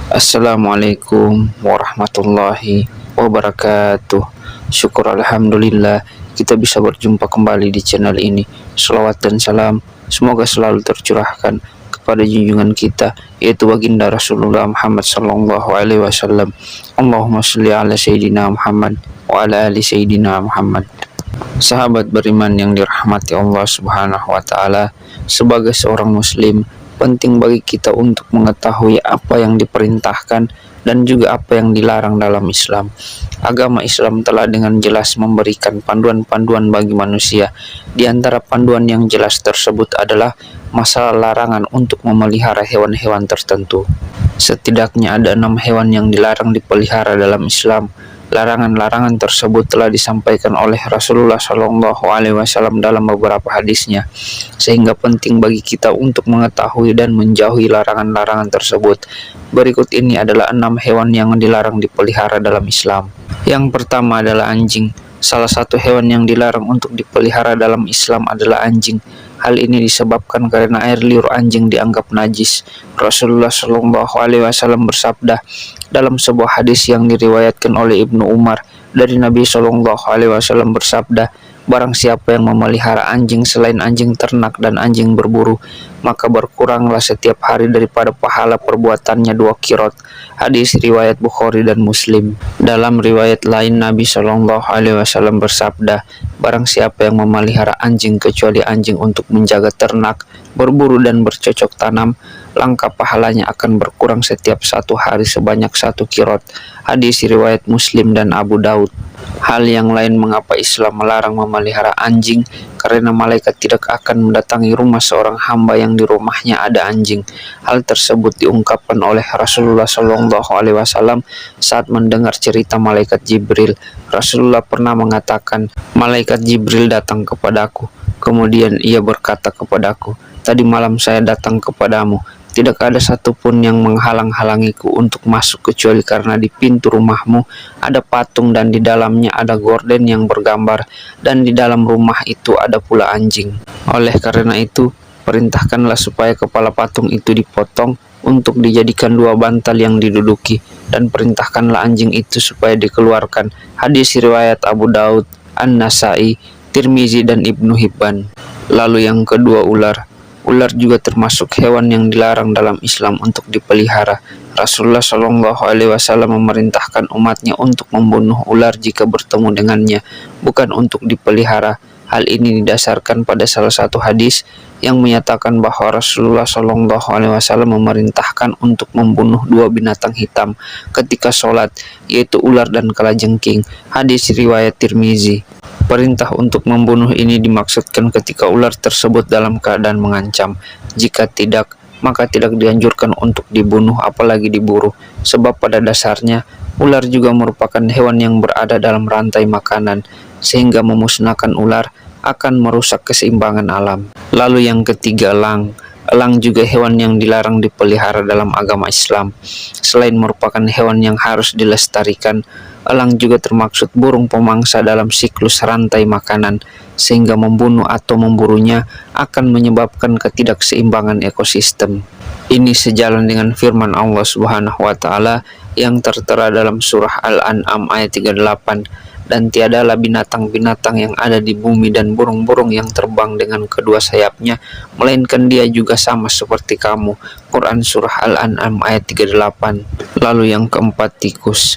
Assalamualaikum warahmatullahi wabarakatuh. Syukur alhamdulillah kita bisa berjumpa kembali di channel ini. Selawat dan salam semoga selalu tercurahkan kepada junjungan kita, yaitu baginda Rasulullah Muhammad sallallahu alaihi wasallam. Allahumma sholli ala sayyidina Muhammad wa ala ali sayyidina Muhammad. Sahabat beriman yang dirahmati Allah Subhanahu wa taala, sebagai seorang muslim, penting bagi kita untuk mengetahui apa yang diperintahkan dan juga apa yang dilarang dalam Islam. Agama Islam telah dengan jelas memberikan panduan-panduan bagi manusia. Di antara panduan yang jelas tersebut adalah masalah larangan untuk memelihara hewan-hewan tertentu. Setidaknya ada 6 hewan yang dilarang dipelihara dalam Islam. Larangan-larangan tersebut telah disampaikan oleh Rasulullah Shallallahu Alaihi Wasallam dalam beberapa hadisnya, sehingga penting bagi kita untuk mengetahui dan menjauhi larangan-larangan tersebut. Berikut ini adalah 6 hewan yang dilarang dipelihara dalam Islam. Yang pertama adalah anjing. Salah satu hewan yang dilarang untuk dipelihara dalam Islam adalah anjing. Hal ini disebabkan karena air liur anjing dianggap najis. Rasulullah Shallallahu Alaihi Wasallam bersabda dalam sebuah hadis yang diriwayatkan oleh Ibnu Umar dari Nabi Shallallahu Alaihi Wasallam bersabda, barang siapa yang memelihara anjing selain anjing ternak dan anjing berburu, maka berkuranglah setiap hari daripada pahala perbuatannya 2 kirot. Hadis riwayat Bukhari dan Muslim. Dalam riwayat lain Nabi Shallallahu Alaihi Wasallam bersabda, barang siapa yang memelihara anjing kecuali anjing untuk menjaga ternak, berburu dan bercocok tanam, langkah pahalanya akan berkurang setiap 1 hari sebanyak 1 kirot. Hadis riwayat Muslim dan Abu Daud. Hal yang lain mengapa Islam melarang memelihara anjing, karena malaikat tidak akan mendatangi rumah seorang hamba yang di rumahnya ada anjing. Hal tersebut diungkapkan oleh Rasulullah Shallallahu Alaihi Wasallam saat mendengar cerita malaikat Jibril. Rasulullah pernah mengatakan, malaikat Jibril datang kepadaku, kemudian ia berkata kepadaku, tadi malam saya datang kepadamu. Tidak ada satupun yang menghalang-halangiku untuk masuk kecuali karena di pintu rumahmu ada patung dan di dalamnya ada gorden yang bergambar, dan di dalam rumah itu ada pula anjing. Oleh karena itu, perintahkanlah supaya kepala patung itu dipotong untuk dijadikan 2 bantal yang diduduki, dan perintahkanlah anjing itu supaya dikeluarkan. Hadis riwayat Abu Daud, An-Nasai, Tirmizi dan Ibnu Hibban. Lalu yang kedua, ular. Ular juga termasuk hewan yang dilarang dalam Islam untuk dipelihara. Rasulullah Shallallahu Alaihi Wasallam memerintahkan umatnya untuk membunuh ular jika bertemu dengannya, bukan untuk dipelihara. Hal ini didasarkan pada salah satu hadis yang menyatakan bahwa Rasulullah Shallallahu Alaihi Wasallam memerintahkan untuk membunuh 2 binatang hitam ketika sholat, yaitu ular dan kalajengking. Hadis riwayat Tirmizi. Perintah untuk membunuh ini dimaksudkan ketika ular tersebut dalam keadaan mengancam. Jika tidak, maka tidak dianjurkan untuk dibunuh apalagi diburu, sebab pada dasarnya ular juga merupakan hewan yang berada dalam rantai makanan, sehingga memusnahkan ular akan merusak keseimbangan alam. Lalu yang ketiga, elang. Elang juga hewan yang dilarang dipelihara dalam agama Islam. Selain merupakan hewan yang harus dilestarikan, elang juga termaksud burung pemangsa dalam siklus rantai makanan, sehingga membunuh atau memburunya akan menyebabkan ketidakseimbangan ekosistem. Ini sejalan dengan firman Allah Subhanahu wa taala yang tertera dalam surah Al-An'am ayat 38, dan tiadalah binatang-binatang yang ada di bumi dan burung-burung yang terbang dengan kedua sayapnya, melainkan dia juga sama seperti kamu. Quran surah Al-An'am ayat 38. Lalu yang keempat, tikus.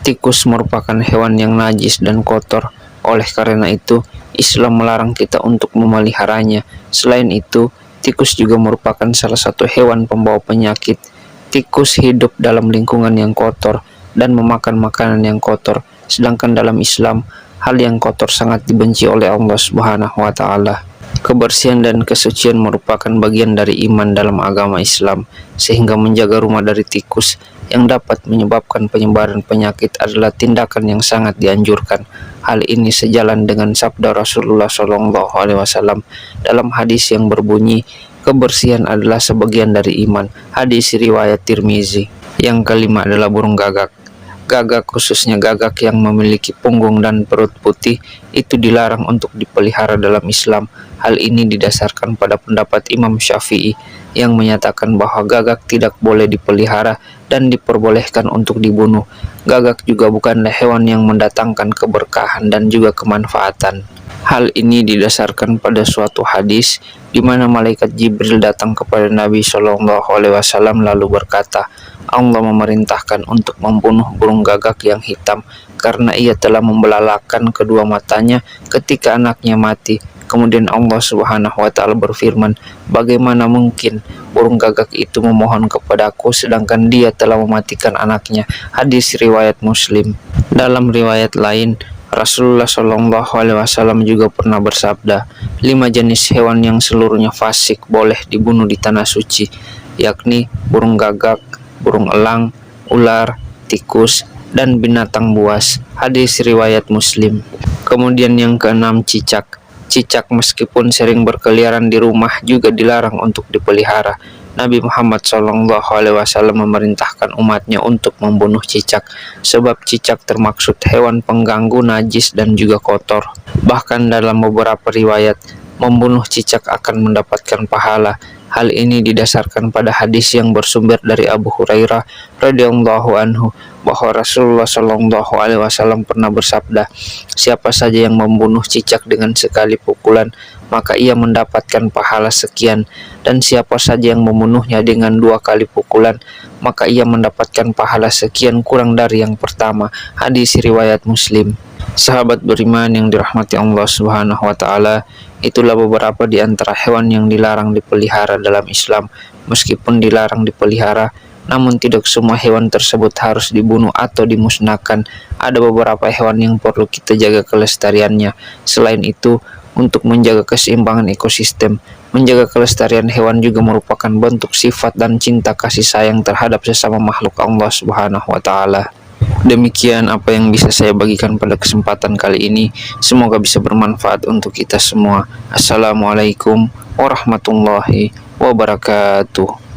Tikus merupakan hewan yang najis dan kotor. Oleh karena itu, Islam melarang kita untuk memeliharanya. Selain itu, tikus juga merupakan salah satu hewan pembawa penyakit. Tikus hidup dalam lingkungan yang kotor dan memakan makanan yang kotor. Sedangkan dalam Islam, hal yang kotor sangat dibenci oleh Allah Subhanahu wa taala. Kebersihan dan kesucian merupakan bagian dari iman dalam agama Islam, sehingga menjaga rumah dari tikus yang dapat menyebabkan penyebaran penyakit adalah tindakan yang sangat dianjurkan. Hal ini sejalan dengan sabda Rasulullah Shallallahu Alaihi Wasallam dalam hadis yang berbunyi, kebersihan adalah sebagian dari iman. Hadis riwayat Tirmizi. Yang kelima adalah burung gagak. Gagak, khususnya gagak yang memiliki punggung dan perut putih, itu dilarang untuk dipelihara dalam Islam. Hal ini didasarkan pada pendapat Imam Syafi'i yang menyatakan bahwa gagak tidak boleh dipelihara dan diperbolehkan untuk dibunuh. Gagak juga bukanlah hewan yang mendatangkan keberkahan dan juga kemanfaatan. Hal ini didasarkan pada suatu hadis di mana malaikat Jibril datang kepada Nabi Shallallahu Alaihi Wasallam lalu berkata, Allah memerintahkan untuk membunuh burung gagak yang hitam karena ia telah membelalakan kedua matanya ketika anaknya mati. Kemudian Allah Subhanahu wa Ta'ala berfirman, bagaimana mungkin burung gagak itu memohon kepadaku sedangkan dia telah mematikan anaknya. Hadis riwayat Muslim. Dalam riwayat lain, Rasulullah Shallallahu Alaihi Wasallam juga pernah bersabda, 5 jenis hewan yang seluruhnya fasik boleh dibunuh di tanah suci, yakni burung gagak, burung elang, ular, tikus, dan binatang buas. Hadis riwayat Muslim. Kemudian yang keenam, cicak. Cicak meskipun sering berkeliaran di rumah juga dilarang untuk dipelihara. Nabi Muhammad SAW memerintahkan umatnya untuk membunuh cicak, sebab cicak termaksud hewan pengganggu, najis, dan juga kotor. Bahkan dalam beberapa riwayat, membunuh cicak akan mendapatkan pahala. Hal ini didasarkan pada hadis yang bersumber dari Abu Hurairah radhiyallahu anhu bahwa Rasulullah Shallallahu Alaihi Wasallam pernah bersabda, siapa saja yang membunuh cicak dengan sekali pukulan, maka ia mendapatkan pahala sekian, dan siapa saja yang membunuhnya dengan 2 kali pukulan, maka ia mendapatkan pahala sekian kurang dari yang pertama. Hadis riwayat Muslim. Sahabat beriman yang dirahmati Allah Subhanahu wa Ta'ala, itulah beberapa di antara hewan yang dilarang dipelihara dalam Islam. Meskipun dilarang dipelihara, namun tidak semua hewan tersebut harus dibunuh atau dimusnahkan. Ada beberapa hewan yang perlu kita jaga kelestariannya. Selain itu, untuk menjaga keseimbangan ekosistem, menjaga kelestarian hewan juga merupakan bentuk sifat dan cinta kasih sayang terhadap sesama makhluk Allah Subhanahu wa Ta'ala. Demikian apa yang bisa saya bagikan pada kesempatan kali ini. Semoga bisa bermanfaat untuk kita semua. Assalamualaikum warahmatullahi wabarakatuh.